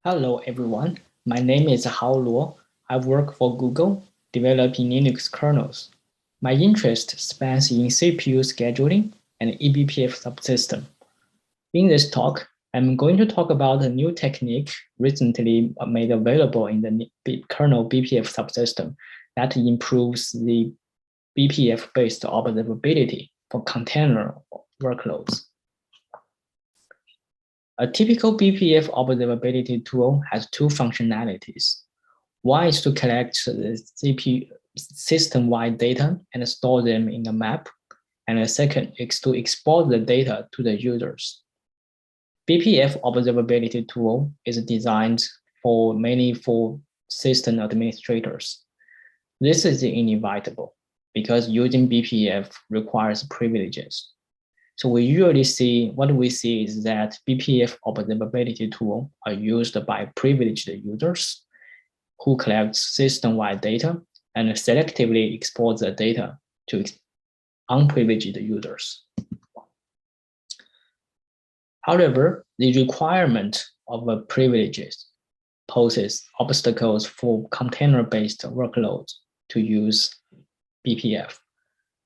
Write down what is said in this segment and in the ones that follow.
Hello, everyone. My name is Hao Luo. I work for Google, developing Linux kernels. My interest spans in CPU scheduling and eBPF subsystem. In this talk, I'm going to talk about a new technique recently made available in the kernel BPF subsystem that improves the BPF-based observability for container workloads. A typical BPF observability tool has two functionalities. One is to collect the CPU system-wide data and store them in a map, and the second is to export the data to the users. BPF observability tool is designed mainly for system administrators. This is inevitable because using BPF requires privileges. So what we see is that BPF observability tools are used by privileged users who collect system-wide data and selectively export the data to unprivileged users. However, the requirement of privileges poses obstacles for container-based workloads to use BPF.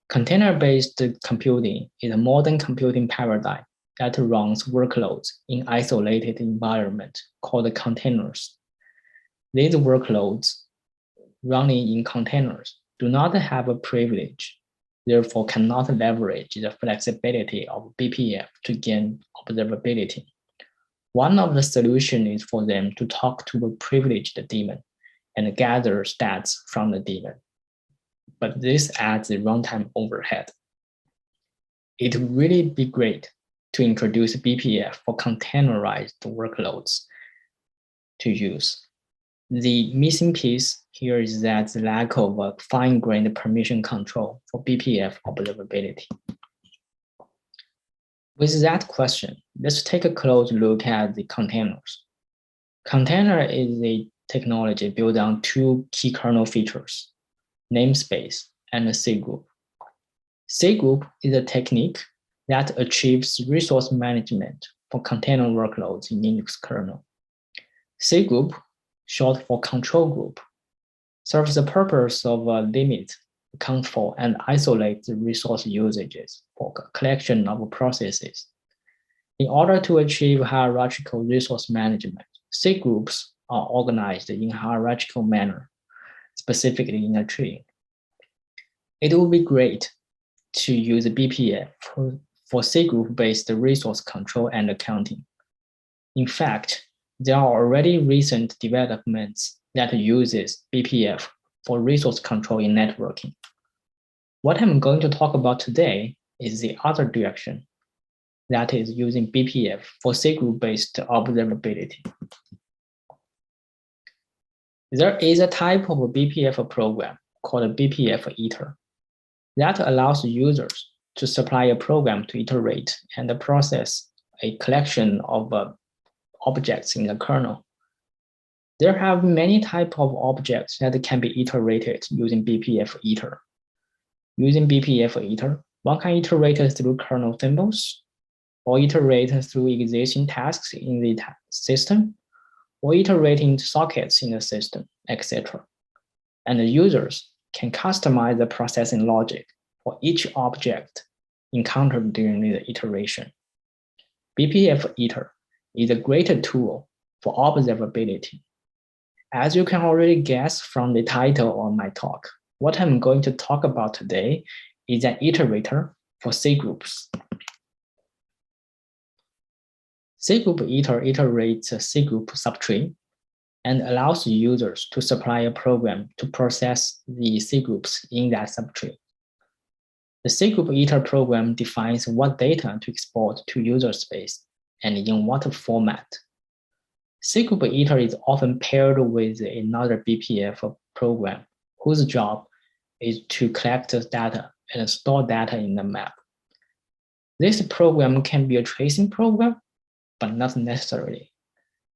Container-based computing is a modern computing paradigm that runs workloads in isolated environment called containers. These workloads running in containers do not have a privilege, therefore cannot leverage the flexibility of BPF to gain observability. One of the solutions is for them to talk to a privileged daemon and gather stats from the daemon. But this adds a runtime overhead. It would really be great to introduce BPF for containerized workloads to use. The missing piece here is that the lack of a fine-grained permission control for BPF observability. With that question, let's take a close look at the containers. Container is a technology built on two key kernel features: namespace and a cgroup. Cgroup is a technique that achieves resource management for container workloads in Linux kernel. Cgroup, short for control group, serves the purpose of limit, account for, and isolate the resource usages for collection of processes. In order to achieve hierarchical resource management, cgroups are organized in a hierarchical manner, specifically in a tree. It would be great to use BPF for cgroup-based resource control and accounting. In fact, there are already recent developments that uses BPF for resource control in networking. What I'm going to talk about today is the other direction, that is using BPF for cgroup-based observability. There is a type of a BPF program called a BPF Iter that allows users to supply a program to iterate and process a collection of objects in the kernel. There have many types of objects that can be iterated using BPF Iter. Using BPF Iter, one can iterate through kernel symbols, or iterate through existing tasks in the system, or iterating sockets in the system, etc. And the users can customize the processing logic for each object encountered during the iteration. BPF Iter is a great tool for observability. As you can already guess from the title of my talk, what I'm going to talk about today is an iterator for cgroups. Cgroup Iter iterates a cgroup subtree and allows users to supply a program to process the cgroups in that subtree. The cgroup Iter program defines what data to export to user space and in what format. Cgroup Iter is often paired with another BPF program whose job is to collect data and store data in the map. This program can be a tracing program, but not necessarily.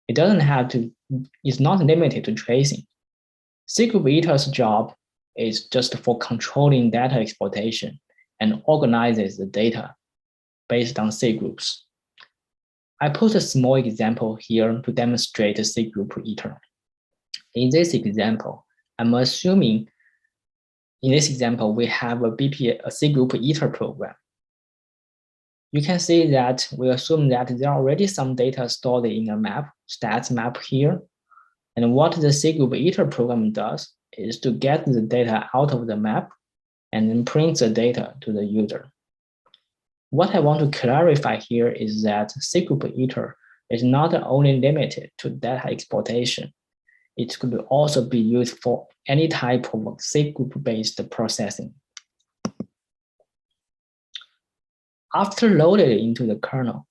It doesn't have to, it's not limited to tracing. Cgroup Iter's job is just for controlling data exportation and organizes the data based on cgroups. I put a small example here to demonstrate the Cgroup Iter. In this example, I'm assuming in this example, we have a Cgroup Iter program. You can see that we assume that there are already some data stored in a map, stats map here. And what the Cgroup Iter program does is to get the data out of the map and then print the data to the user. What I want to clarify here is that Cgroup Iter is not only limited to data exportation. It could also be used for any type of Cgroup-based processing. After loaded into the kernel,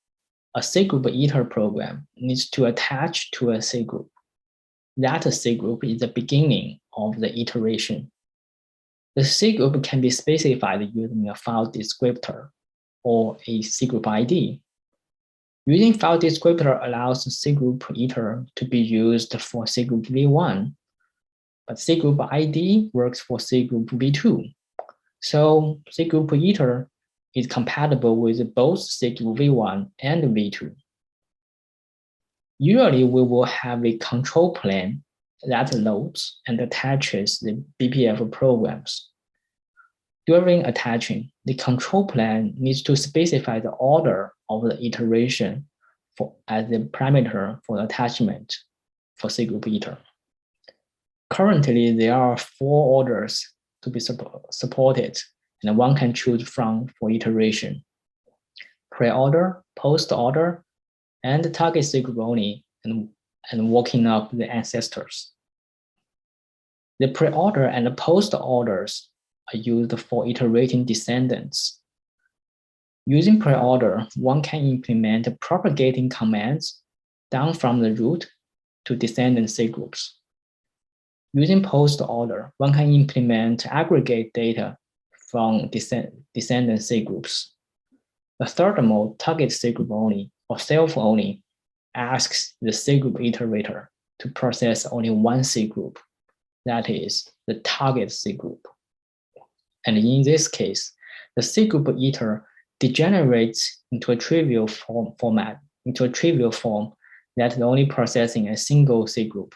a Cgroup Iter program needs to attach to a Cgroup. That Cgroup is the beginning of the iteration. The Cgroup can be specified using a file descriptor or a Cgroup ID. Using file descriptor allows Cgroup Iter to be used for Cgroup v1, but Cgroup ID works for Cgroup v2. So Cgroup Iter is compatible with both Cgroup v1 and v2. Usually, we will have a control plane that loads and attaches the BPF programs. During attaching, the control plane needs to specify the order of the iteration as the parameter for the attachment for Cgroup Iter. Currently, there are 4 orders to be supported, and one can choose from for iteration: pre-order, post-order, and target Cgroup only, and working up the ancestors. The pre-order and the post-orders are used for iterating descendants. Using pre-order, one can implement propagating commands down from the root to descendant Cgroups. Using post-order, one can implement aggregate data from descendant Cgroups. The third mode, target Cgroup only or self-only, asks the Cgroup iterator to process only one Cgroup, that is, the target Cgroup. And in this case, the Cgroup Iter degenerates into a trivial form that is only processing a single Cgroup.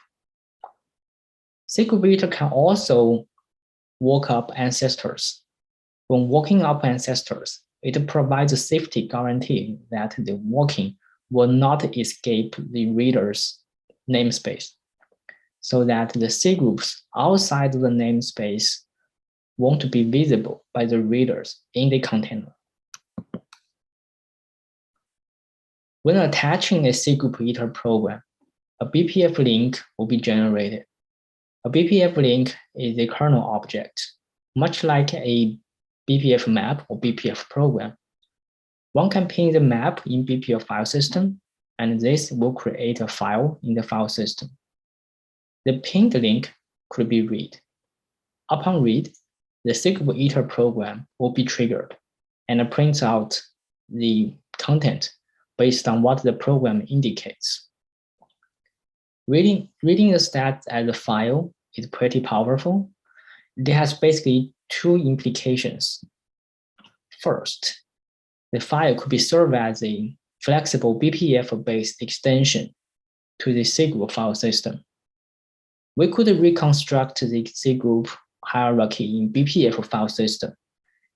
Cgroup Iter can also work up ancestors. When working up ancestors, it provides a safety guarantee that the working will not escape the reader's namespace, so that the Cgroups outside the namespace won't be visible by the readers in the container. When attaching a Cgroup Iter program, a BPF link will be generated. A BPF link is a kernel object, much like a BPF map or BPF program. One can ping the map in BPF file system, and this will create a file in the file system. The pinged link could be read. Upon read, the Cgroup Iter program will be triggered and prints out the content based on what the program indicates. Reading the stats as a file is pretty powerful. It has basically 2 implications. First, the file could be served as a flexible BPF-based extension to the Cgroup file system. We could reconstruct the Cgroup hierarchy in BPF file system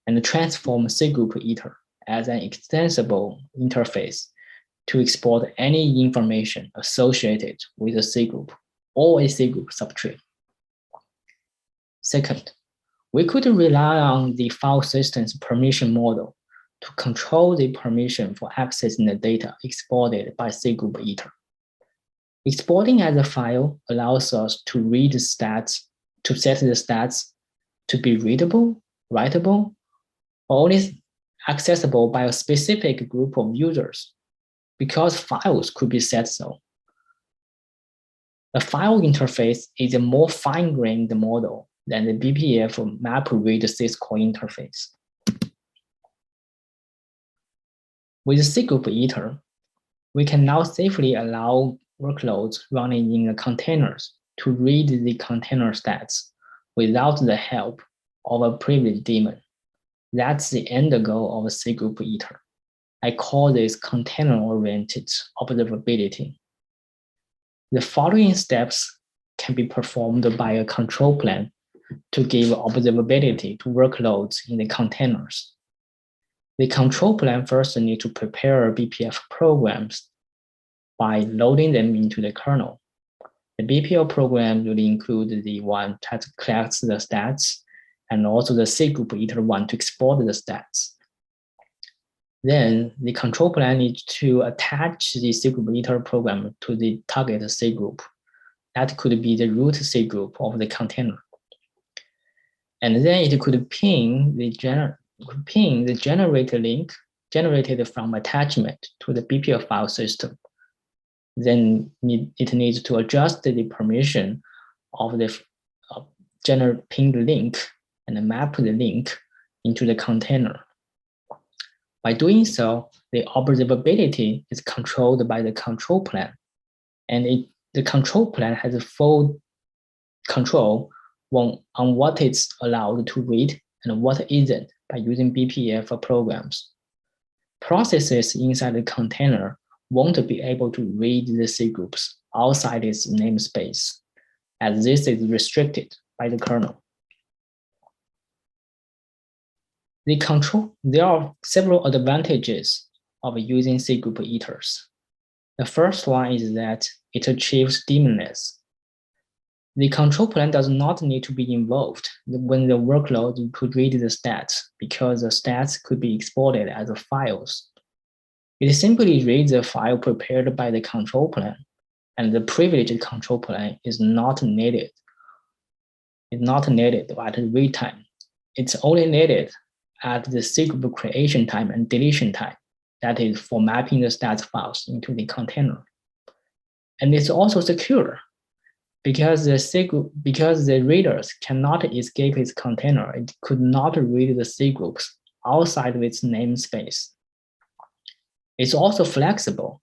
and transform Cgroup Iter as an extensible interface to export any information associated with a Cgroup or a Cgroup subtree. Second, we could rely on the file system's permission model to control the permission for accessing the data exported by Cgroup Iter. Exporting as a file allows us to read the stats, to set the stats to be readable, writable, or only accessible by a specific group of users, because files could be set so. The file interface is a more fine-grained model than the BPF map read syscall interface. With Cgroup Iter, we can now safely allow workloads running in the containers to read the container stats without the help of a privileged daemon. That's the end goal of Cgroup Iter. I call this container-oriented observability. The following steps can be performed by a control plan to give observability to workloads in the containers. The control plan first needs to prepare BPF programs by loading them into the kernel. The BPF program will include the one that collects the stats and also the Cgroup Iter one to export the stats. Then the control plan needs to attach the Cgroup Iter program to the target Cgroup. That could be the root Cgroup of the container. And then it could ping the generated link generated from attachment to the BPF file system. Then it needs to adjust the permission of the pinged link and map the link into the container. By doing so, the observability is controlled by the control plan, and the control plan has a full control on what it's allowed to read and what isn't by using BPF programs. Processes inside the container won't be able to read the cgroups outside its namespace, as this is restricted by the kernel. There are several advantages of using cgroup iters. The first one is that it achieves daemonness. The control plan does not need to be involved when the workload could read the stats, because the stats could be exported as files. It simply reads a file prepared by the control plan, and the privileged control plan is not needed. It's not needed at the read time. It's only needed at the cgroup creation time and deletion time, that is for mapping the stats files into the container. And it's also secure because the readers cannot escape its container. It could not read the cgroups outside of its namespace. It's also flexible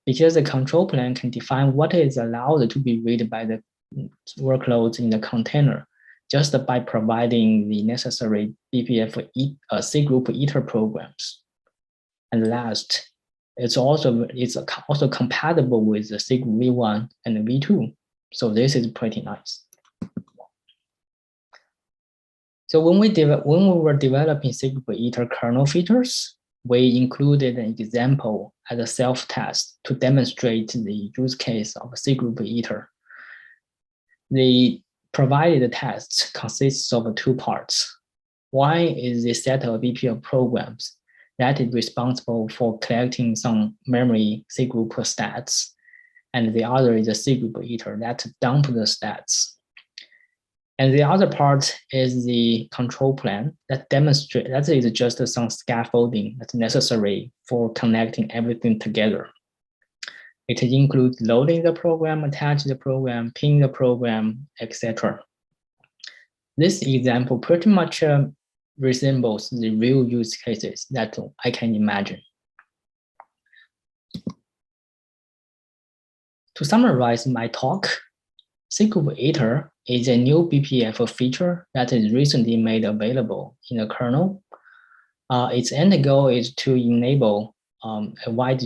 because the control plan can define what is allowed to be read by the workloads in the container just by providing the necessary BPF Cgroup Iter programs. And last, it's also compatible with the Cgroup v1 and v2. So this is pretty nice. So when we were developing Cgroup Iter kernel features, we included an example as a self-test to demonstrate the use case of Cgroup Iter. The provided test consists of two parts. One is the set of BPF programs that is responsible for collecting some memory Cgroup stats, and the other is a Cgroup Iter that dumps the stats. And the other part is the control plan that demonstrates that is just some scaffolding that's necessary for connecting everything together. It includes loading the program, attach the program, ping the program, etc. This example pretty much resembles the real use cases that I can imagine. To summarize my talk, Cgroup Iter is a new BPF feature that is recently made available in the kernel. Its end goal is to enable a wide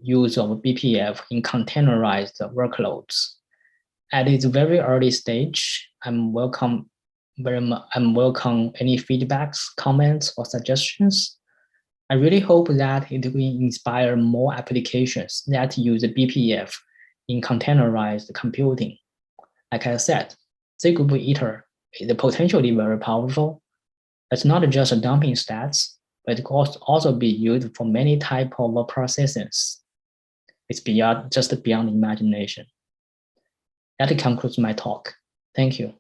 use of BPF in containerized workloads. At its very early stage, I'm welcome any feedbacks, comments, or suggestions. I really hope that it will inspire more applications that use BPF in containerized computing. Like I said, Cgroup Iter is potentially very powerful. It's not just dumping stats, but it could also be used for many types of processes. It's beyond imagination. That concludes my talk. Thank you.